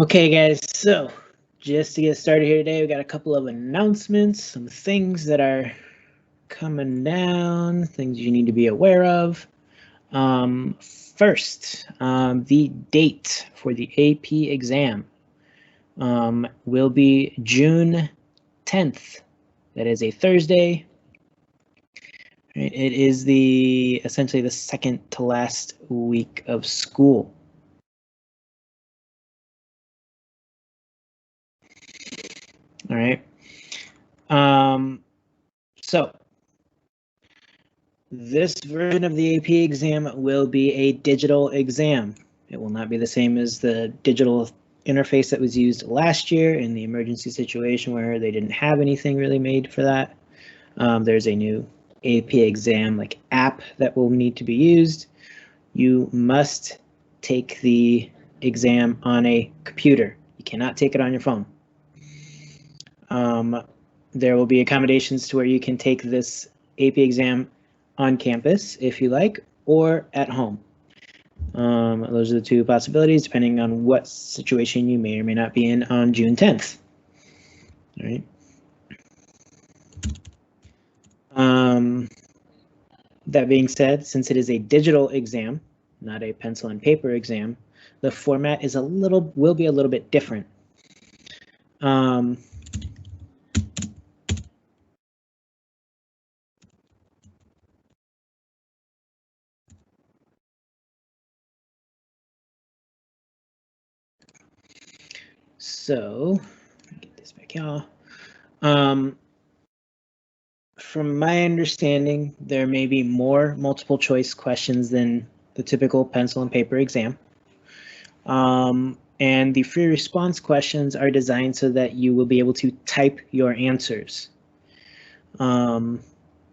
Okay, guys, so just to get started here today, we got a couple of announcements, some things that are coming down, things you need to be aware of. First, the date for the AP exam will be June 10th. That is a Thursday. Right, it is essentially the second to last week of school. All right. So this version of the AP exam will be a digital exam. It will not be the same as the digital interface that was used last year in the emergency situation where they didn't have anything really made for that. There's a new AP exam like app that will need to be used. You must take the exam on a computer. You cannot take it on your phone. There will be accommodations to where you can take this AP exam on campus if you like, or at home. Those are the two possibilities depending on what situation you may or may not be in on June 10th. All right. That being said, since it is a digital exam, not a pencil and paper exam, the format is will be a little bit different. So, get this back here. From my understanding, there may be more multiple choice questions than the typical pencil and paper exam. And the free response questions are designed so that you will be able to type your answers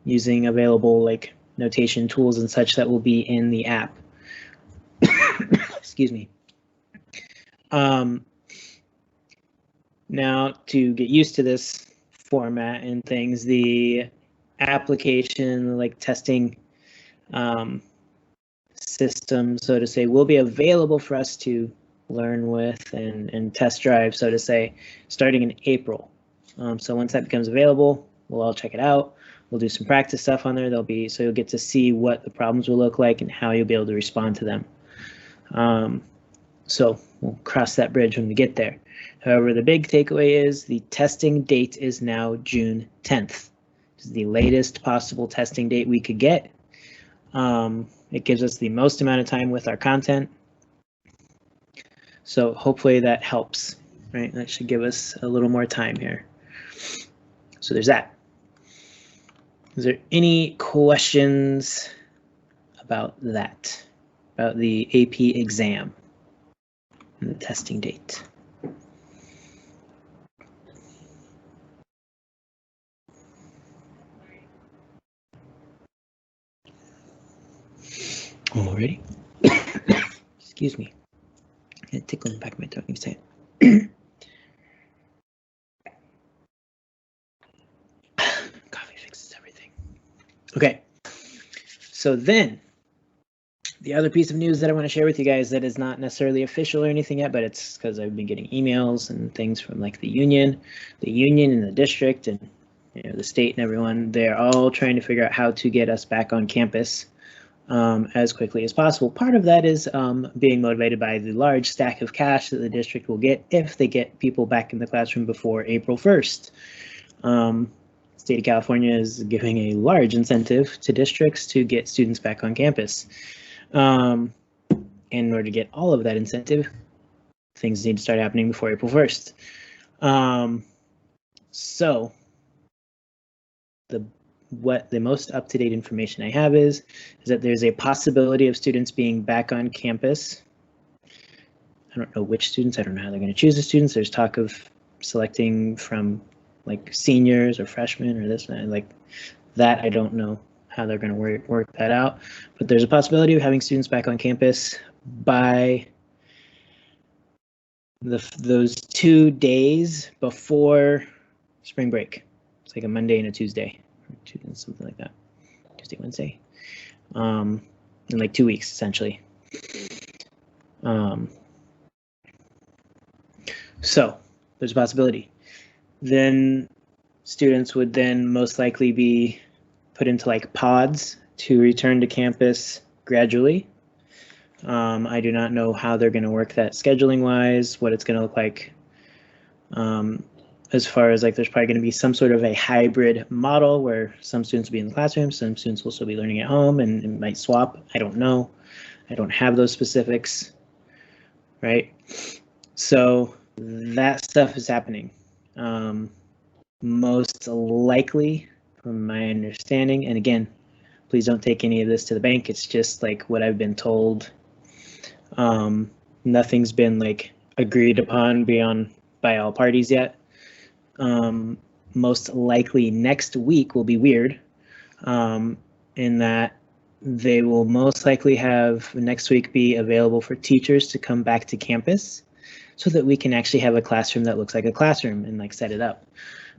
using available like notation tools and such that will be in the app. Excuse me. Now, to get used to this format and things, the application like testing system, so to say, will be available for us to learn with and test drive, so to say, starting in April. So once that becomes available, we'll all check it out. We'll do some practice stuff on there. So you'll get to see what the problems will look like and how you'll be able to respond to them. So we'll cross that bridge when we get there. However, the big takeaway is the testing date is now June 10th. This is the latest possible testing date we could get. It gives us the most amount of time with our content. So hopefully that helps, right? That should give us a little more time here. So there's that. Is there any questions about that, about the AP exam and the testing date? Alrighty. Excuse me. It tickled in the back of my throat. I need to say it. Coffee fixes everything. Okay. So then, the other piece of news that I want to share with you guys that is not necessarily official or anything yet, but it's because I've been getting emails and things from like the union and the district and the state and everyone. They're all trying to figure out how to get us back on campus as quickly as possible. Part of that is being motivated by the large stack of cash that the district will get if they get people back in the classroom before April 1st. State of California is giving a large incentive to districts to get students back on campus. In order to get all of that incentive, things need to start happening before April 1st. So the most up-to-date information I have is that there's a possibility of students being back on campus. I don't know which students, I don't know how they're going to choose the students. There's talk of selecting from like seniors or freshmen or this and like that. I don't know how they're going to work that out, but there's a possibility of having students back on campus by those 2 days before spring break. It's like a Monday and a Tuesday, or something like that. Tuesday, Wednesday, in like 2 weeks essentially. So there's a possibility. Then students would then most likely be put into like pods to return to campus gradually. I do not know how they're going to work that scheduling wise, what it's going to look like. As far as like, there's probably going to be some sort of a hybrid model where some students will be in the classroom, some students will still be learning at home, and it might swap. I don't know. I don't have those specifics, right? So that stuff is happening. Most likely, from my understanding, and again, please don't take any of this to the bank. It's just like what I've been told. Nothing's been like agreed upon by all parties yet. Most likely next week will be weird, in that they will most likely have next week be available for teachers to come back to campus so that we can actually have a classroom that looks like a classroom and like set it up.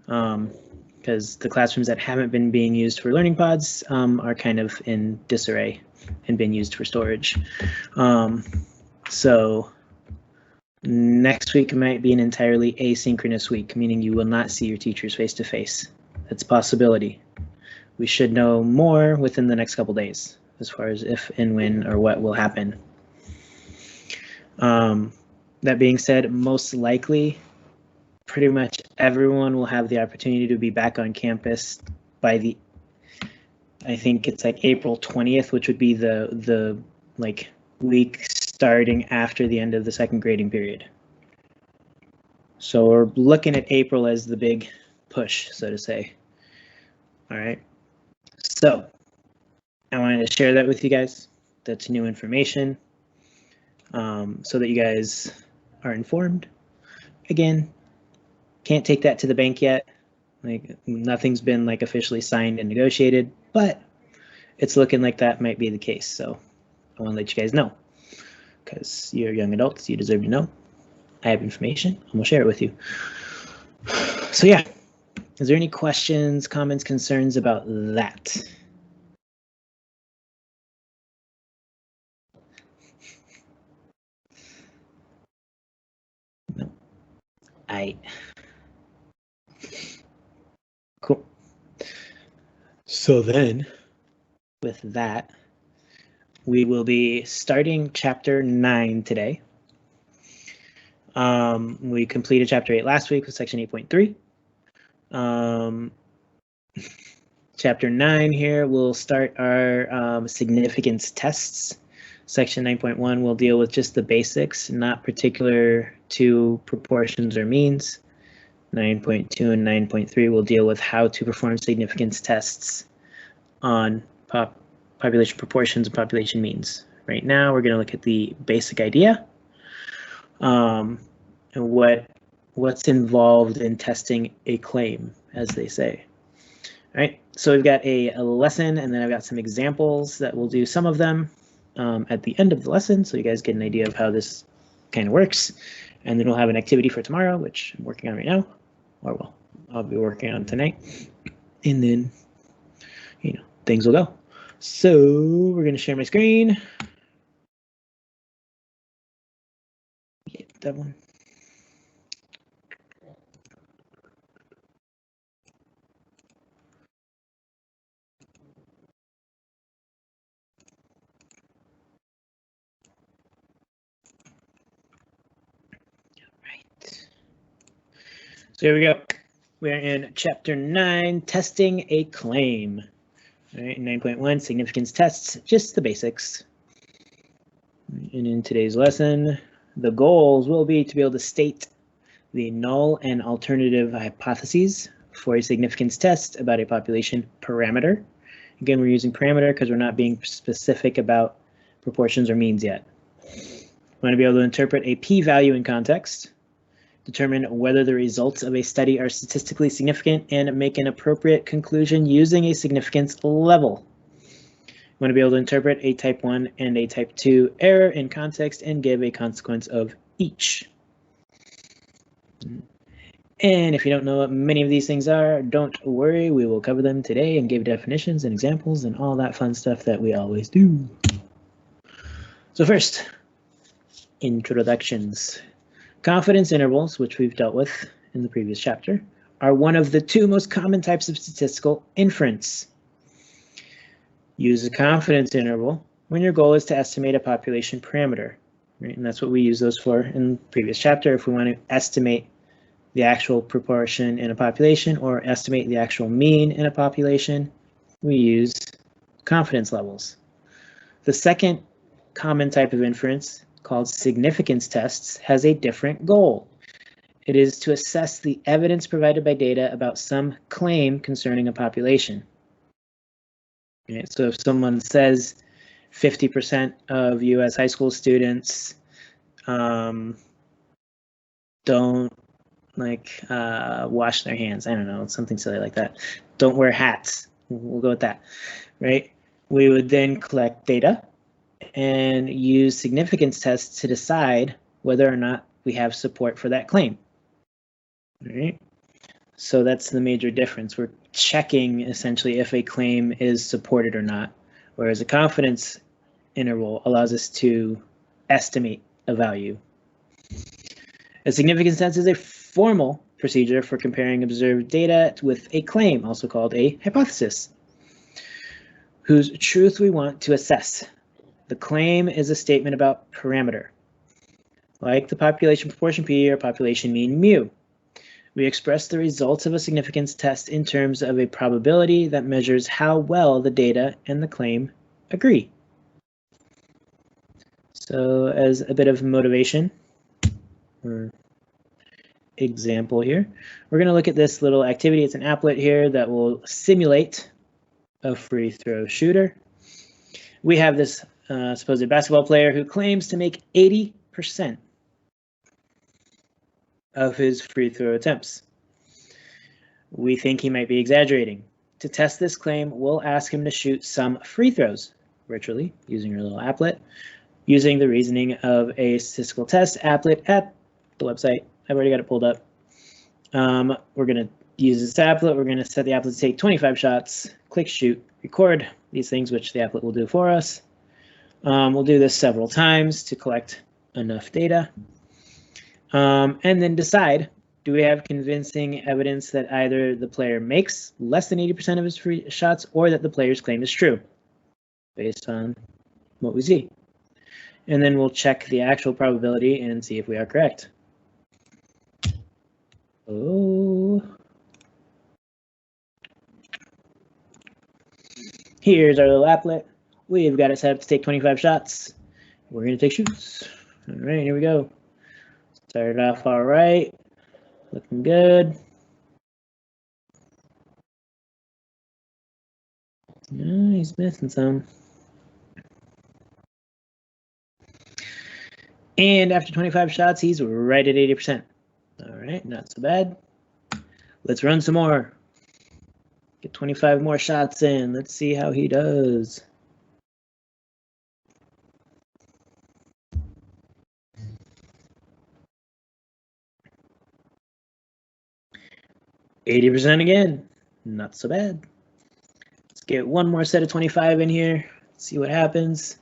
Because the classrooms that haven't been being used for learning pods are kind of in disarray and been used for storage. So next week might be an entirely asynchronous week, meaning you will not see your teachers face to face. That's a possibility. We should know more within the next couple days as far as if and when or what will happen. That being said, most likely, pretty much everyone will have the opportunity to be back on campus by I think it's like April 20th, which would be the like week starting after the end of the second grading period. So we're looking at April as the big push, so to say. All right. So I wanted to share that with you guys. That's new information, so that you guys are informed. Again, can't take that to the bank yet. Like nothing's been like officially signed and negotiated, but it's looking like that might be the case. So I want to let you guys know, because you're young adults, you deserve to know. I have information, and we'll share it with you. So yeah, is there any questions, comments, concerns about that? No. Cool. So then, with that, we will be starting chapter 9 today. We completed chapter 8 last week with section 8.3. Chapter 9 here, we'll start our significance tests. Section 9.1 will deal with just the basics, not particular to proportions or means. 9.2 and 9.3 will deal with how to perform significance tests on population proportions and population means. Right now, we're going to look at the basic idea and what's involved in testing a claim, as they say. All right, so we've got a lesson, and then I've got some examples that we'll do some of them at the end of the lesson, so you guys get an idea of how this kind of works. And then we'll have an activity for tomorrow, which I'm working on right now, or well, I'll be working on tonight. And then, you know, things will go. So we're going to share my screen. Get that one. So here we go. We are in chapter 9, testing a claim. All right, 9.1, significance tests, just the basics. And in today's lesson, the goals will be to be able to state the null and alternative hypotheses for a significance test about a population parameter. Again, we're using parameter because we're not being specific about proportions or means yet. We want to be able to interpret a p-value in context, determine whether the results of a study are statistically significant, and make an appropriate conclusion using a significance level. We want to be able to interpret a type 1 and a type 2 error in context and give a consequence of each. And if you don't know what many of these things are, don't worry, we will cover them today and give definitions and examples and all that fun stuff that we always do. So first, introductions. Confidence intervals, which we've dealt with in the previous chapter, are one of the two most common types of statistical inference. Use a confidence interval when your goal is to estimate a population parameter, right? And that's what we use those for in the previous chapter. If we want to estimate the actual proportion in a population or estimate the actual mean in a population, we use confidence levels. The second common type of inference, called significance tests, has a different goal. It is to assess the evidence provided by data about some claim concerning a population. Okay, so if someone says 50% of US high school students don't wash their hands, I don't know, something silly like that, don't wear hats, we'll go with that, right? We would then collect data and use significance tests to decide whether or not we have support for that claim. All right. So that's the major difference. We're checking essentially if a claim is supported or not, whereas a confidence interval allows us to estimate a value. A significance test is a formal procedure for comparing observed data with a claim, also called a hypothesis, whose truth we want to assess. The claim is a statement about parameter, like the population proportion P or population mean mu. We express the results of a significance test in terms of a probability that measures how well the data and the claim agree. So as a bit of motivation or example here, we're going to look at this little activity. It's an applet here that will simulate a free throw shooter. We have this supposed basketball player who claims to make 80% of his free throw attempts. We think he might be exaggerating. To test this claim, we'll ask him to shoot some free throws virtually using our little applet, using the reasoning of a statistical test applet at the website. I've already got it pulled up. We're going to use this applet. We're going to set the applet to take 25 shots, click shoot, record these things, which the applet will do for us. We'll do this several times to collect enough data. And then decide, do we have convincing evidence that either the player makes less than 80% of his free shots or that the player's claim is true based on what we see. And then we'll check the actual probability and see if we are correct. Oh. Here's our little applet. We've got it set up to take 25 shots. We're going to take shoots. All right, here we go. Started off all right. Looking good. No, he's missing some. And after 25 shots, he's right at 80%. All right, not so bad. Let's run some more. Get 25 more shots in. Let's see how he does. %, again, not so bad. Let's get one more set of 25 in here. See what happens.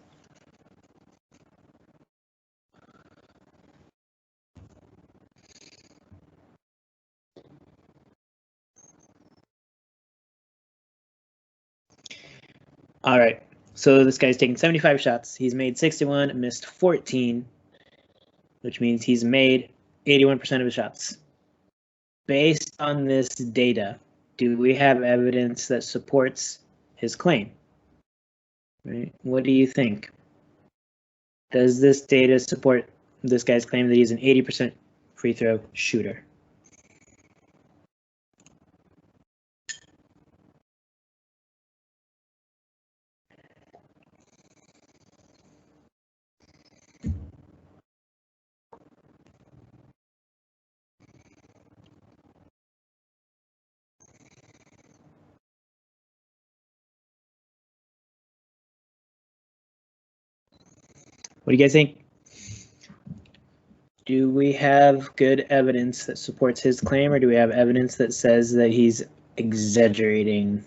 All right, so this guy's taken 75 shots. He's made 61, missed 14, which means he's made 81% of his shots. Based on this data, do we have evidence that supports his claim? Right? What do you think? Does this data support this guy's claim that he's an 80% free throw shooter? What do you guys think? Do we have good evidence that supports his claim, or do we have evidence that says that he's exaggerating?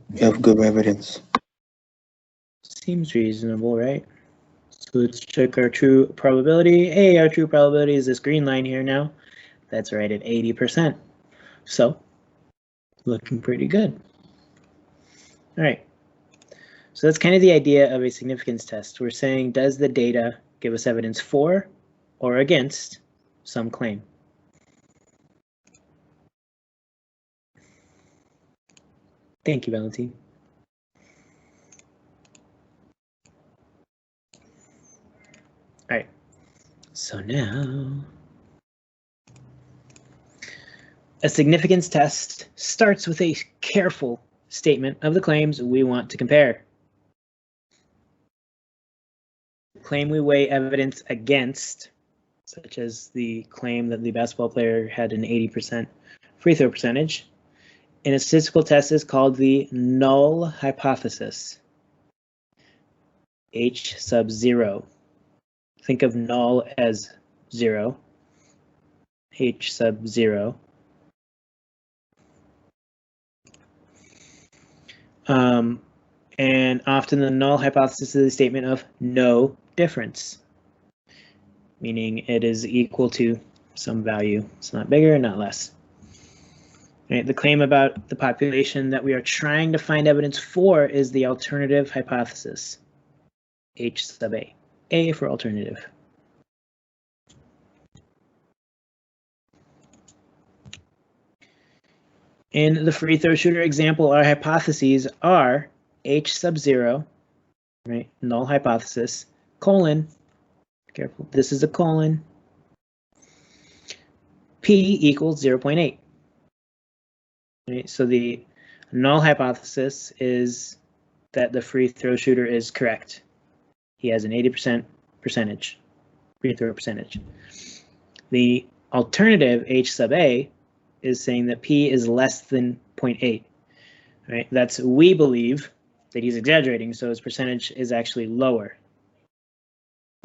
We have good evidence. Seems reasonable, right? So So let's check our true probability. Hey, our true probability is this green line here now. That's right at 80%. So looking pretty good. All right. So that's kind of the idea of a significance test. We're saying, does the data give us evidence for or against some claim? Thank you, Valentine. All right. So now, a significance test starts with a careful statement of the claims we want to compare. Claim we weigh evidence against, such as the claim that the basketball player had an 80% free throw percentage, in a statistical test is called the null hypothesis, H sub 0. Think of null as 0, H sub 0. And often the null hypothesis is a statement of no difference, meaning it is equal to some value. It's not bigger, not less. Right, the claim about the population that we are trying to find evidence for is the alternative hypothesis, H sub A for alternative. In the free throw shooter example, our hypotheses are H sub 0, right, null hypothesis, colon, careful, this is a colon, P equals 0.8. Right, so the null hypothesis is that the free throw shooter is correct. He has an 80% percentage, free throw percentage. The alternative, H sub A, is saying that P is less than 0.8. Right, that's, we believe that he's exaggerating, so his percentage is actually lower,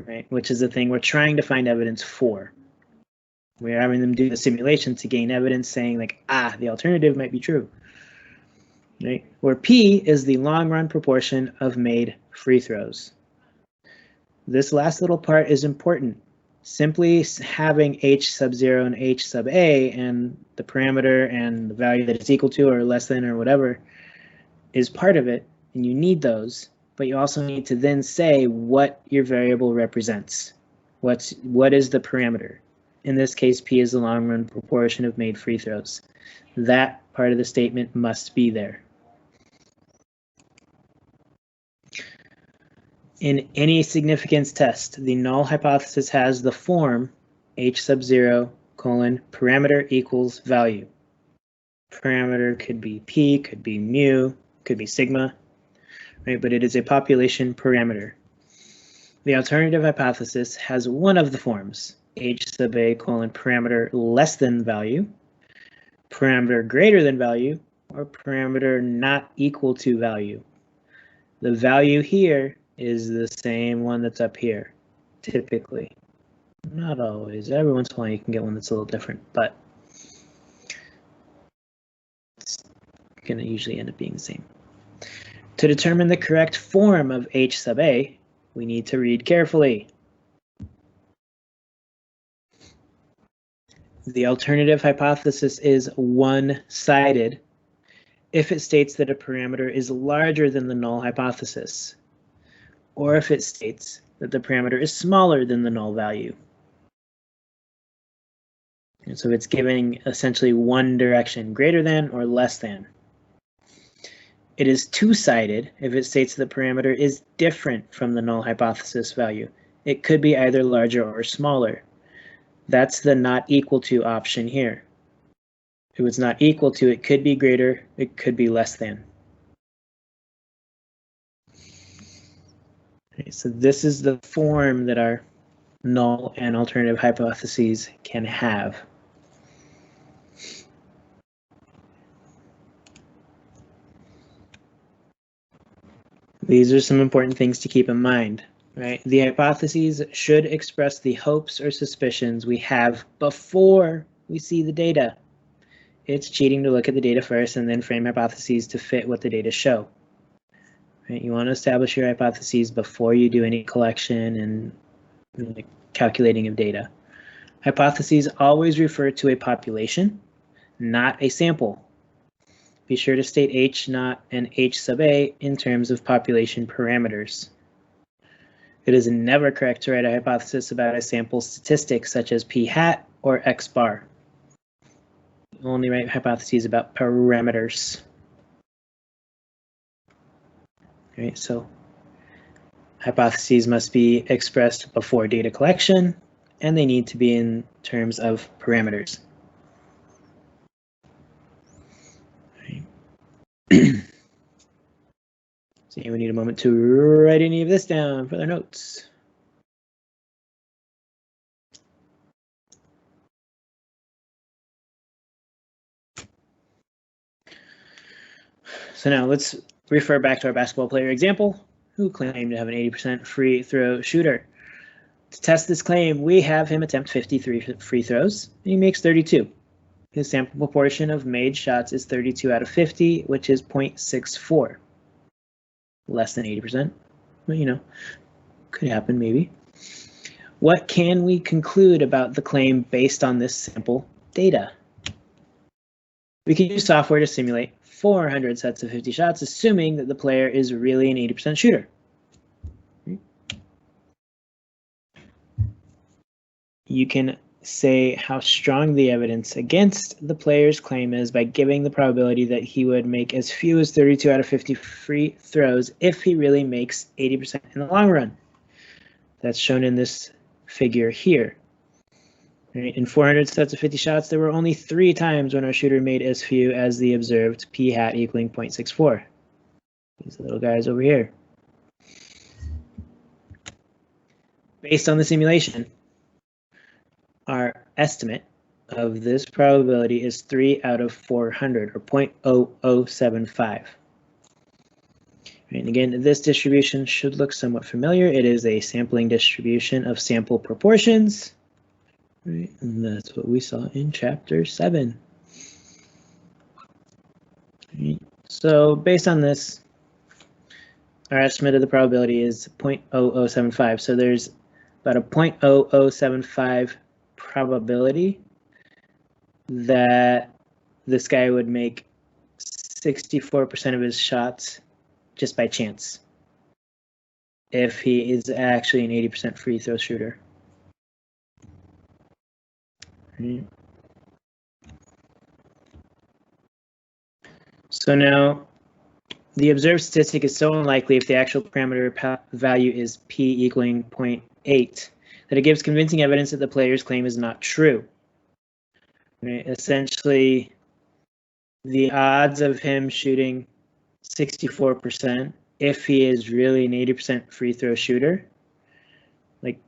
right, which is the thing we're trying to find evidence for. We're having them do the simulation to gain evidence saying like, the alternative might be true, right? Where P is the long run proportion of made free throws. This last little part is important. Simply having H sub 0 and H sub A and the parameter and the value that it's equal to or less than or whatever is part of it, and you need those, but you also need to then say what your variable represents. What is the parameter? In this case, P is the long run proportion of made free throws. That part of the statement must be there. In any significance test, the null hypothesis has the form H sub 0 colon parameter equals value. Parameter could be P, could be mu, could be sigma, right? But it is a population parameter. The alternative hypothesis has one of the forms, H sub A colon parameter less than value, parameter greater than value, or parameter not equal to value. The value here is the same one that's up here, typically. Not always. Every once in a while you can get one that's a little different, but it's going to usually end up being the same. To determine the correct form of H sub A, we need to read carefully. The alternative hypothesis is one-sided if it states that a parameter is larger than the null hypothesis, or if it states that the parameter is smaller than the null value. And so it's giving essentially one direction, greater than or less than. It is two-sided if it states the parameter is different from the null hypothesis value. It could be either larger or smaller. That's the not equal to option here. If it's not equal to, it could be greater, it could be less than. Okay, so this is the form that our null and alternative hypotheses can have. These are some important things to keep in mind, right? The hypotheses should express the hopes or suspicions we have before we see the data. It's cheating to look at the data first and then frame hypotheses to fit what the data show. Right? You want to establish your hypotheses before you do any collection and calculating of data. Hypotheses always refer to a population, not a sample. Be sure to state H naught and H sub A in terms of population parameters. It is never correct to write a hypothesis about a sample statistic such as p hat or x bar. Only write hypotheses about parameters. Right, so hypotheses must be expressed before data collection, and they need to be in terms of parameters. Right. So we need a moment to write any of this down for their notes. So now let's refer back to our basketball player example, who claimed to have an 80% free throw shooter. To test this claim, we have him attempt 53 free throws, and he makes 32. His sample proportion of made shots is 32 out of 50, which is 0.64. Less than 80%, but you know, could happen maybe. What can we conclude about the claim based on this sample data? We can use software to simulate 400 sets of 50 shots, assuming that the player is really an 80% shooter. You can say how strong the evidence against the player's claim is by giving the probability that he would make as few as 32 out of 50 free throws if he really makes 80% in the long run. That's shown in this figure here. Right, in 400 sets of 50 shots, there were only 3 times when our shooter made as few as the observed p hat equaling 0.64. These little guys over here. Based on the simulation, our estimate of this probability is 3 out of 400, or 0.0075. And again, this distribution should look somewhat familiar. It is a sampling distribution of sample proportions. Right, and that's what we saw in chapter 7. Right, so based on this, our estimate of the probability is 0.0075. So there's about a 0.0075 probability that this guy would make 64% of his shots just by chance if he is actually an 80% free throw shooter. Right. So now the observed statistic is so unlikely if the actual parameter value is p equaling 0.8 that it gives convincing evidence that the player's claim is not true. Right. Essentially, the odds of him shooting 64% if he is really an 80% free throw shooter, like,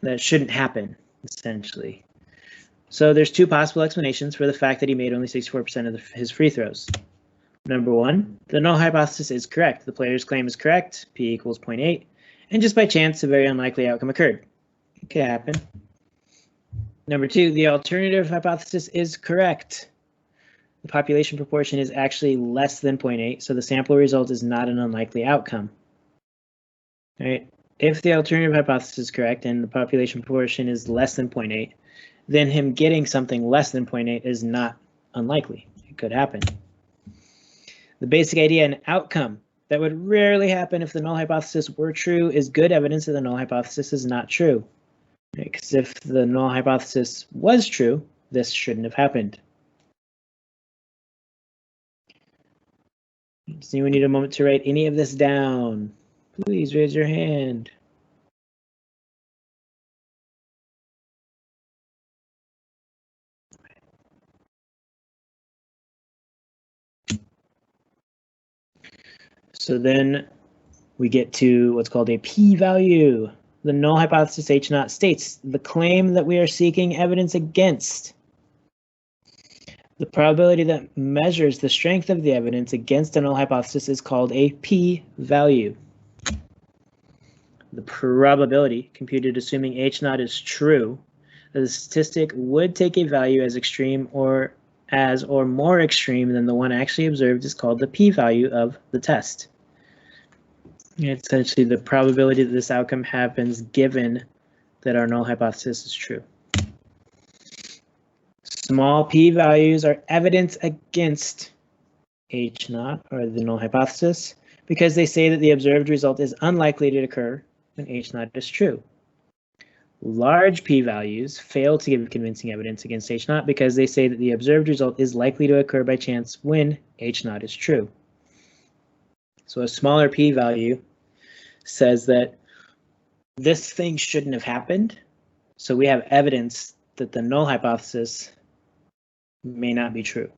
that shouldn't happen, essentially. So there's 2 possible explanations for the fact that he made only 64% of his free throws. Number 1, the null hypothesis is correct. The player's claim is correct, p equals 0.8, and just by chance, a very unlikely outcome occurred. It could happen. Number 2, the alternative hypothesis is correct. The population proportion is actually less than 0.8, so the sample result is not an unlikely outcome. All right. If the alternative hypothesis is correct and the population proportion is less than 0.8, then him getting something less than 0.8 is not unlikely. It could happen. The basic idea and outcome that would rarely happen if the null hypothesis were true is good evidence that the null hypothesis is not true. Because if the null hypothesis was true, this shouldn't have happened. Does anyone need a moment to write any of this down? Please raise your hand. So then we get to what's called a p-value. The null hypothesis H naught states the claim that we are seeking evidence against. The probability that measures the strength of the evidence against a null hypothesis is called a p-value. The probability computed assuming H naught is true, that the statistic would take a value as extreme or as or more extreme than the one actually observed is called the p-value of the test. It's essentially the probability that this outcome happens given that our null hypothesis is true. Small p-values are evidence against H0, or the null hypothesis, because they say that the observed result is unlikely to occur when H0 is true. Large p-values fail to give convincing evidence against H0 because they say that the observed result is likely to occur by chance when H0 is true. So a smaller p-value says that this thing shouldn't have happened, so we have evidence that the null hypothesis may not be true.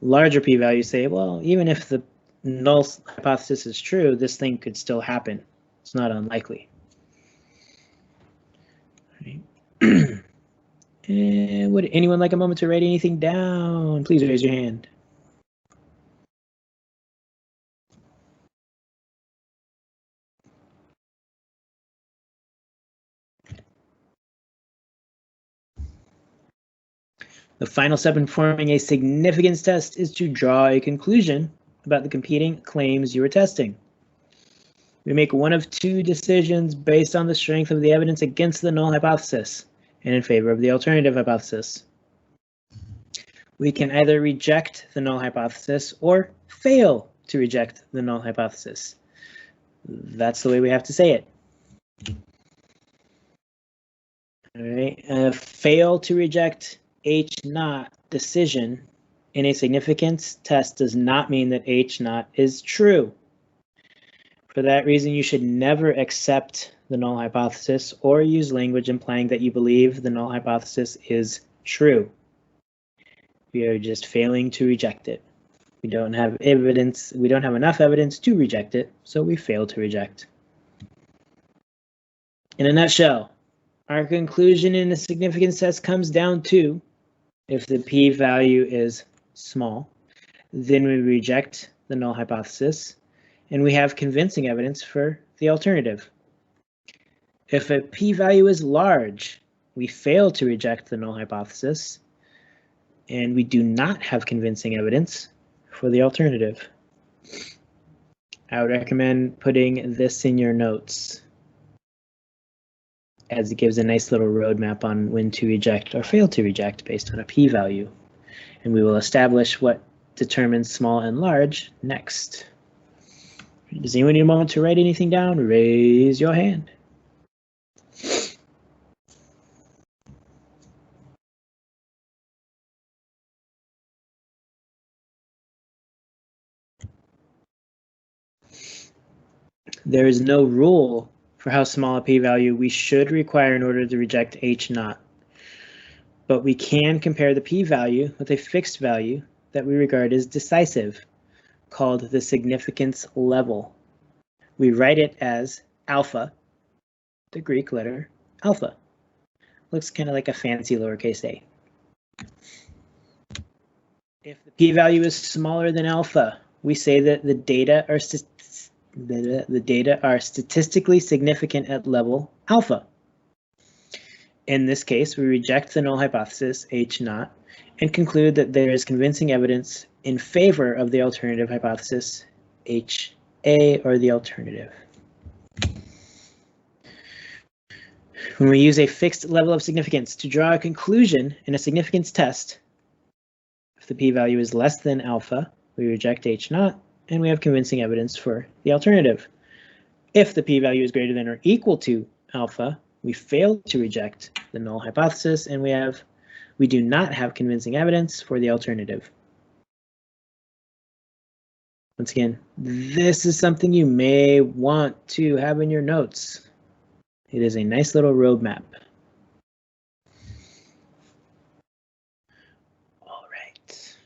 Larger p-values say, well, even if the null hypothesis is true, this thing could still happen. It's not unlikely. And would anyone like a moment to write anything down? Please raise your hand. The final step in forming a significance test is to draw a conclusion about the competing claims you are testing. We make one of two decisions based on the strength of the evidence against the null hypothesis and in favor of the alternative hypothesis. We can either reject the null hypothesis or fail to reject the null hypothesis. That's the way we have to say it. All right, a fail to reject H0 decision in a significance test does not mean that H0 is true. For that reason, you should never accept the null hypothesis or use language implying that you believe the null hypothesis is true. We are just failing to reject it. We don't have evidence, we don't have enough evidence to reject it, so we fail to reject. In a nutshell, our conclusion in a significance test comes down to, if the p-value is small, then we reject the null hypothesis, and we have convincing evidence for the alternative. If a p-value is large, we fail to reject the null hypothesis, and we do not have convincing evidence for the alternative. I would recommend putting this in your notes, as it gives a nice little roadmap on when to reject or fail to reject based on a p-value. And we will establish what determines small and large next. Does anyone need a moment to write anything down? Raise your hand. There is no rule for how small a p-value we should require in order to reject H0. But we can compare the p-value with a fixed value that we regard as decisive, called the significance level. We write it as alpha, the Greek letter alpha. Looks kind of like a fancy lowercase a. If the p-value is smaller than alpha, we say that the data are statistically significant at level alpha. In this case, we reject the null hypothesis H0 and conclude that there is convincing evidence in favor of the alternative hypothesis HA, or the alternative. When we use a fixed level of significance to draw a conclusion in a significance test, if the p-value is less than alpha, we reject H0, and we have convincing evidence for the alternative. If the p-value is greater than or equal to alpha, we fail to reject the null hypothesis, and we do not have convincing evidence for the alternative. Once again, this is something you may want to have in your notes. It is a nice little roadmap. All right.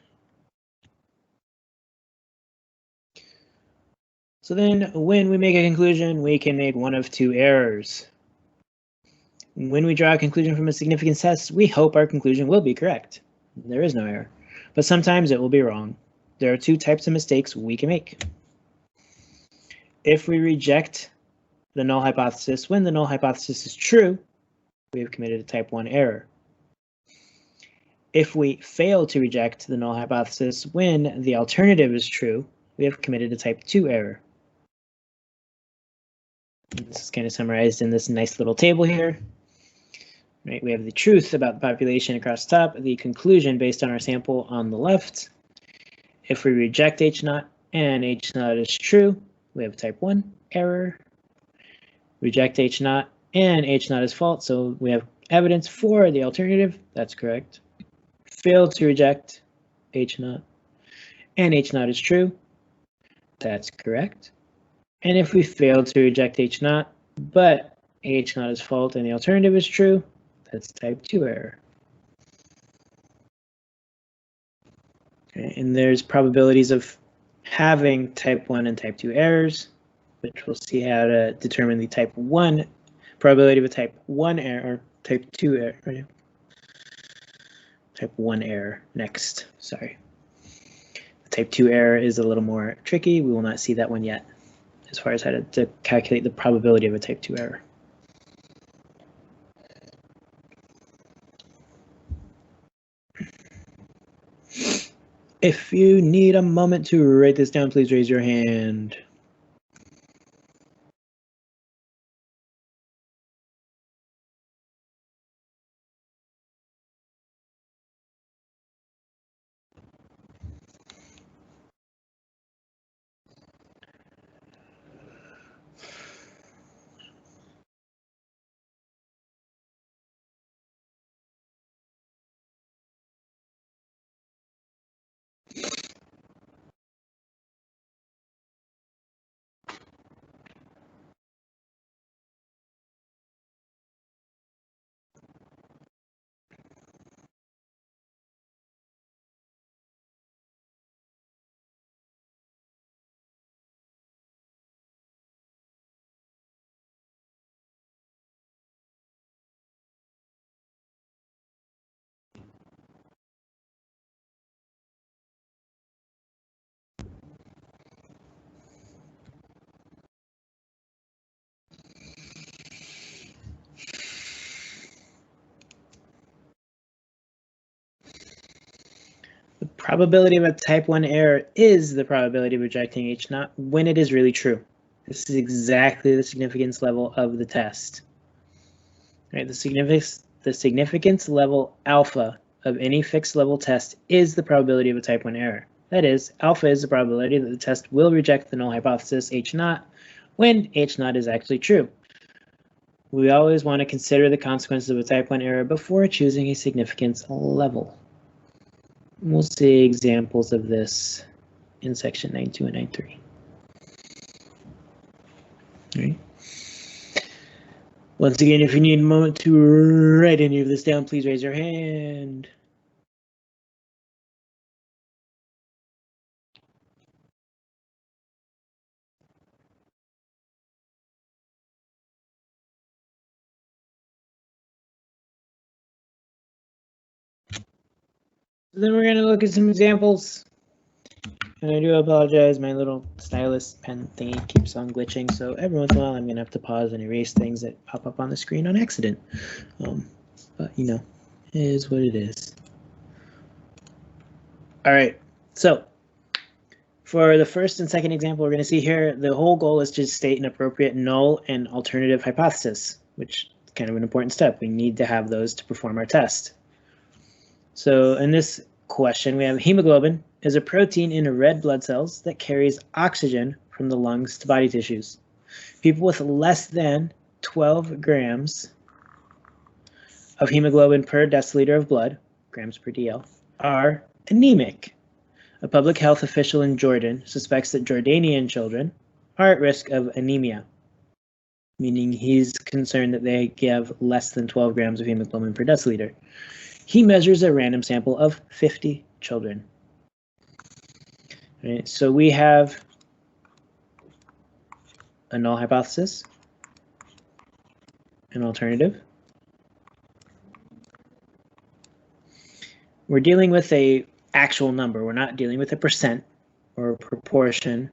So then when we make a conclusion, we can make one of two errors. When we draw a conclusion from a significance test, we hope our conclusion will be correct. There is no error, but sometimes it will be wrong. There are two types of mistakes we can make. If we reject the null hypothesis when the null hypothesis is true, we have committed a type 1 error. If we fail to reject the null hypothesis when the alternative is true, we have committed a type 2 error. This is kind of summarized in this nice little table here. Right, we have the truth about the population across the top, the conclusion based on our sample on the left. If we reject H naught and H naught is true, we have type 1 error. Reject H naught and H naught is false, so we have evidence for the alternative. That's correct. Fail to reject H naught and H naught is true. That's correct. And if we fail to reject H naught, but H naught is false and the alternative is true, that's type 2 error. Okay, and there's probabilities of having type 1 and type 2 errors, which we'll see how to determine the type 1 probability of a type 1 error or type 2 error. Right? Type 1 error next, sorry. Type 2 error is a little more tricky. We will not see that one yet as far as how to calculate the probability of a type 2 error. If you need a moment to write this down, please raise your hand. The probability of a type 1 error is the probability of rejecting H naught when it is really true. This is exactly the significance level of the test. Right, the significance level alpha of any fixed level test is the probability of a type 1 error. That is, alpha is the probability that the test will reject the null hypothesis H naught when H naught is actually true. We always want to consider the consequences of a type 1 error before choosing a significance level. We'll see examples of this in section 9.2 and 9.3. Right. Once again, if you need a moment to write any of this down, please raise your hand. Then we're going to look at some examples. And I do apologize, my little stylus pen thingy keeps on glitching, so every once in a while I'm going to have to pause and erase things that pop up on the screen on accident. But you know, it is what it is. All right, so for the first and second example we're going to see here, the whole goal is to state an appropriate null and alternative hypothesis, which is kind of an important step. We need to have those to perform our test. So in this question, we have hemoglobin is a protein in red blood cells that carries oxygen from the lungs to body tissues. People with less than 12 grams of hemoglobin per deciliter of blood, grams per DL, are anemic. A public health official in Jordan suspects that Jordanian children are at risk of anemia, meaning he's concerned that they give less than 12 grams of hemoglobin per deciliter. He measures a random sample of 50 children. Right, so we have a null hypothesis, an alternative. We're dealing with a actual number. We're not dealing with a percent or a proportion.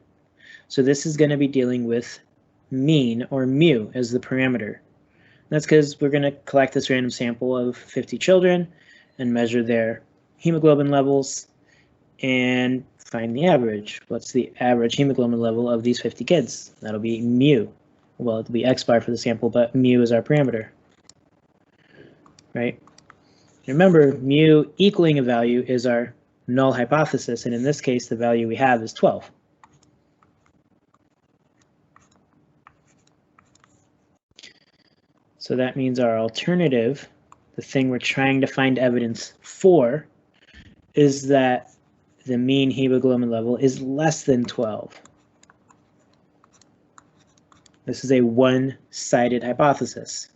So this is going to be dealing with mean, or mu, as the parameter. That's because we're going to collect this random sample of 50 children, and measure their hemoglobin levels and find the average. What's the average hemoglobin level of these 50 kids? That'll be mu. Well, it'll be x bar for the sample, but mu is our parameter, right? Remember, mu equaling a value is our null hypothesis, and in this case, the value we have is 12. So that means our alternative, the thing we're trying to find evidence for, is that the mean hemoglobin level is less than 12. This is a one-sided hypothesis.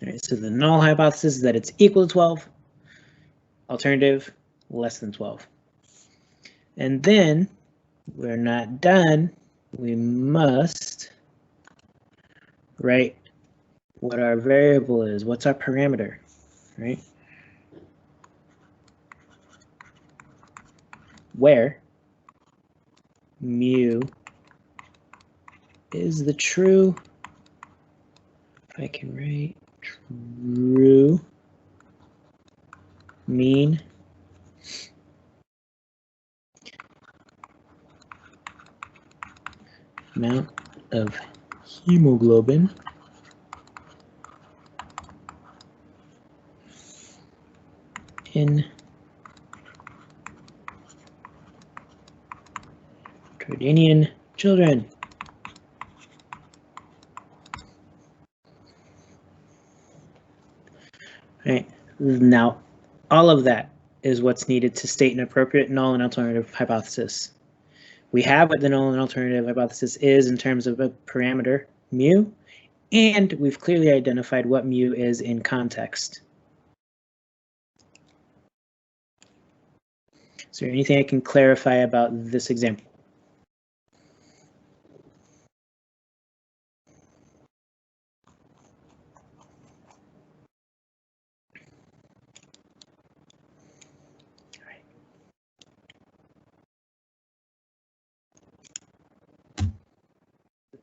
All right, so the null hypothesis is that it's equal to 12. Alternative, less than 12. And then we're not done. We must write what our variable is. What's our parameter, right? Where mu is the true, if I can write true mean amount of hemoglobin in Jordanian children. Right. Now, all of that is what's needed to state an appropriate null and alternative hypothesis. We have what the null and alternative hypothesis is in terms of a parameter, mu, and we've clearly identified what mu is in context. Is there anything I can clarify about this example?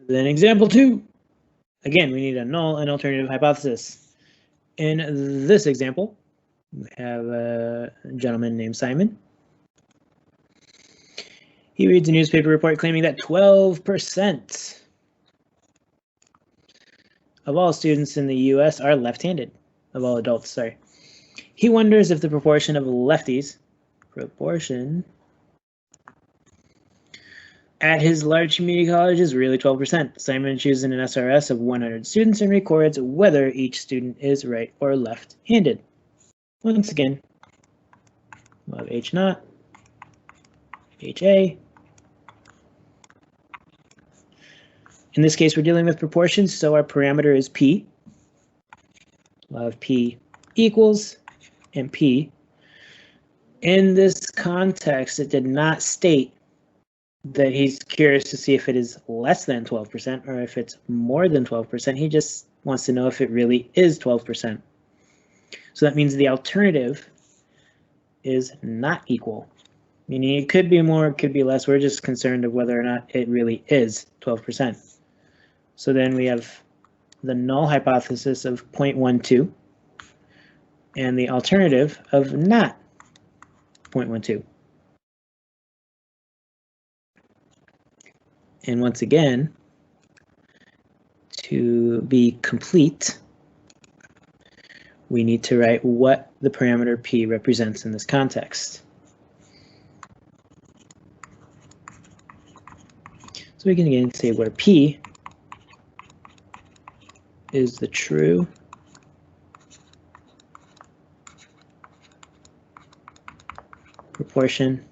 Then example 2. Again, we need a null and alternative hypothesis. In this example, we have a gentleman named Simon. He reads a newspaper report claiming that 12% of all students in the US are left-handed, of all adults, sorry. He wonders if the proportion of lefties, at his large community college is really 12%. Simon chooses an SRS of 100 students and records whether each student is right or left-handed. Once again, we'll have H naught, HA. In this case, we're dealing with proportions, so our parameter is P. We'll have P equals and P. In this context, it did not state that he's curious to see if it is less than 12% or if it's more than 12%. He just wants to know if it really is 12%. So that means the alternative is not equal, meaning it could be more, it could be less. We're just concerned of whether or not it really is 12%. So then we have the null hypothesis of 0.12 and the alternative of not 0.12. And once again, to be complete, we need to write what the parameter P represents in this context. So we can again say where P is the true proportion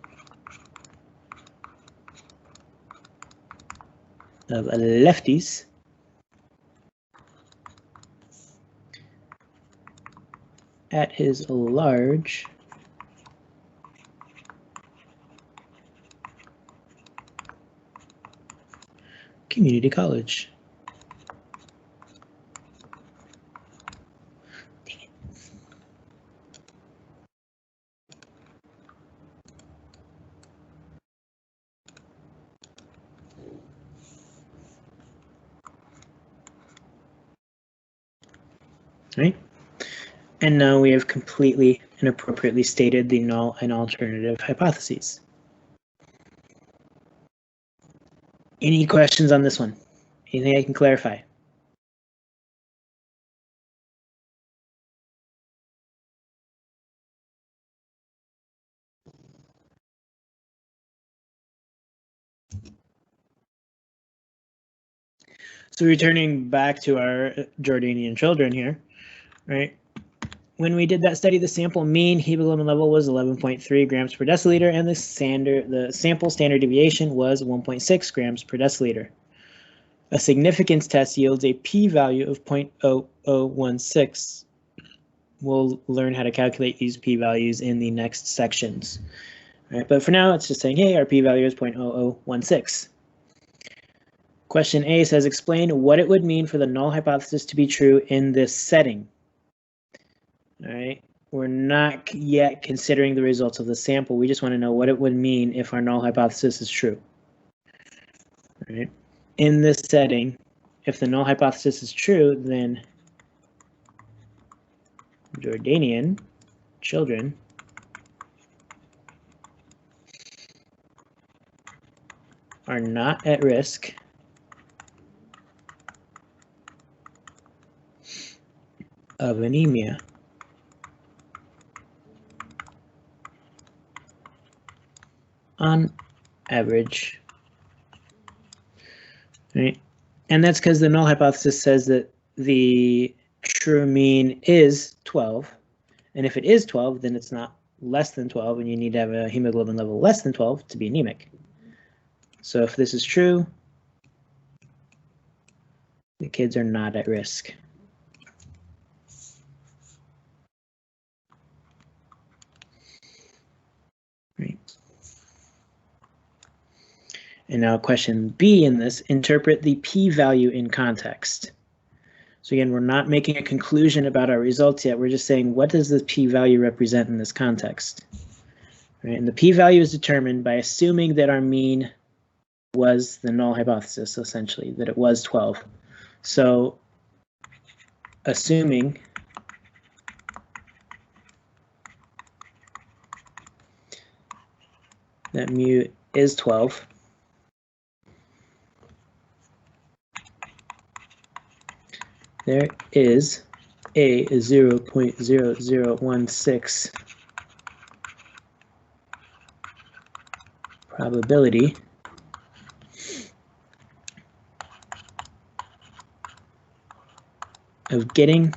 of lefties at his large community college. Dang it. Right? And now we have completely and appropriately stated the null and alternative hypotheses. Any questions on this one? Anything I can clarify? So returning back to our Jordanian children here, right? When we did that study, the sample mean hemoglobin level was 11.3 grams per deciliter, and the sample standard deviation was 1.6 grams per deciliter. A significance test yields a p-value of 0.0016. We'll learn how to calculate these p-values in the next sections. All right, but for now, it's just saying, hey, our p-value is 0.0016. Question A says, explain what it would mean for the null hypothesis to be true in this setting. All right, we're not yet considering the results of the sample. We just want to know what it would mean if our null hypothesis is true. All right, in this setting, if the null hypothesis is true, then Jordanian children are not at risk of anemia. On average, right? And that's because the null hypothesis says that the true mean is 12, and if it is 12, then it's not less than 12, and you need to have a hemoglobin level less than 12 to be anemic. So if this is true, the kids are not at risk. Right. And now question B in this, interpret the p-value in context. So again, we're not making a conclusion about our results yet. We're just saying, what does the p-value represent in this context? Right, and the p-value is determined by assuming that our mean was the null hypothesis, essentially, that it was 12. So assuming that mu is 12, there is a 0.0016 probability of getting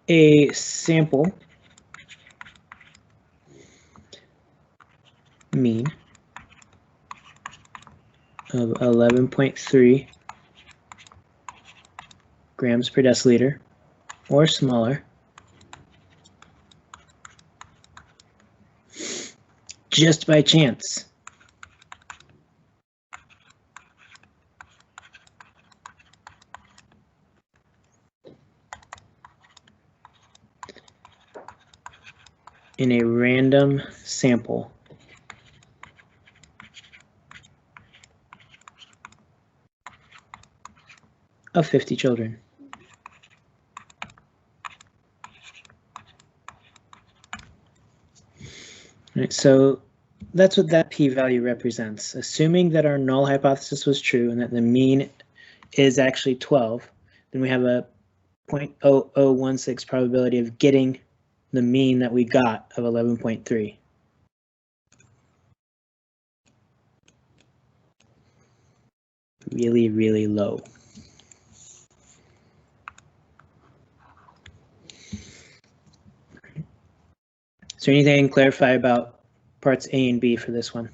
a sample mean of 11.3 grams per deciliter or smaller just by chance. In a random sample of 50 children. Right, so that's what that p-value represents. Assuming that our null hypothesis was true and that the mean is actually 12, then we have a 0.0016 probability of getting the mean that we got of 11.3. Really, really low. Is there anything I can clarify about parts A and B for this one?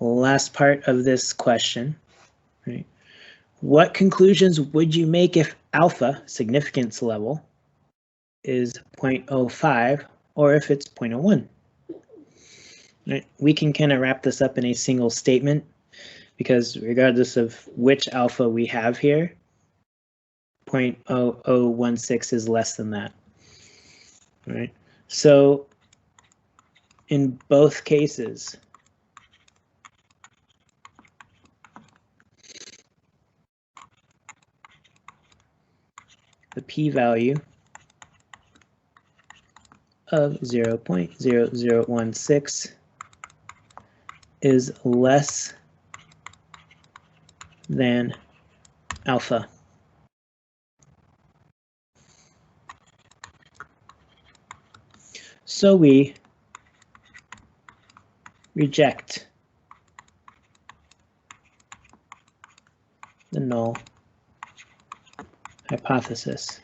Last part of this question, right? What conclusions would you make if alpha, significance level, is 0.05 or if it's 0.01? Right? We can kind of wrap this up in a single statement because regardless of which alpha we have here, 0.0016 is less than that. All right. So in both cases, the p-value of 0.0016 is less than alpha. So we reject the null hypothesis.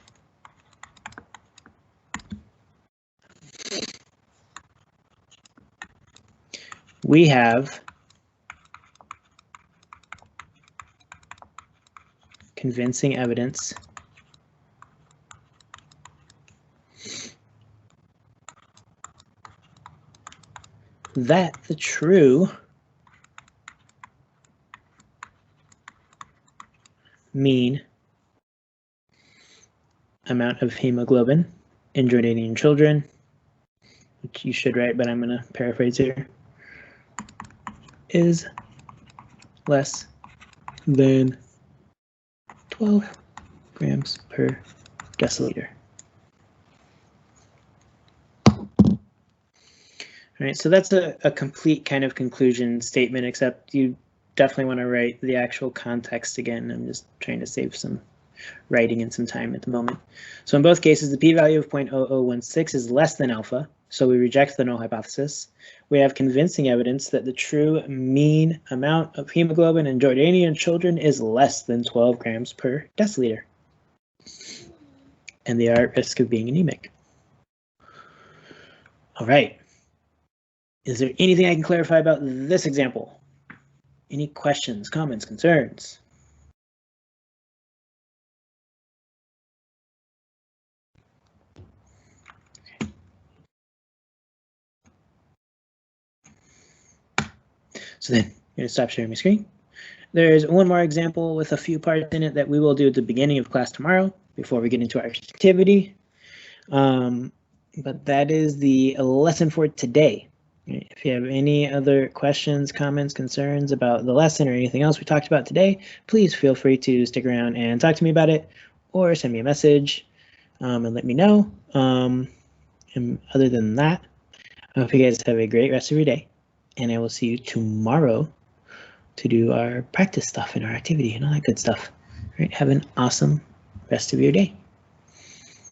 We have convincing evidence that the true mean amount of hemoglobin in Jordanian children, which you should write, but I'm going to paraphrase here, is less than 12 grams per deciliter. All right, so that's a complete kind of conclusion statement, except you definitely want to write the actual context again. I'm just trying to save some writing and some time at the moment. So in both cases, the p-value of 0.0016 is less than alpha, so we reject the null hypothesis. We have convincing evidence that the true mean amount of hemoglobin in Jordanian children is less than 12 grams per deciliter, and they are at risk of being anemic. All right. Is there anything I can clarify about this example? Any questions, comments, concerns? Okay. So then I'm going to stop sharing my screen. There's one more example with a few parts in it that we will do at the beginning of class tomorrow before we get into our activity. But that is the lesson for today. If you have any other questions, comments, concerns about the lesson or anything else we talked about today, please feel free to stick around and talk to me about it or send me a message and let me know. And other than that, I hope you guys have a great rest of your day, and I will see you tomorrow to do our practice stuff and our activity and all that good stuff. All right, have an awesome rest of your day.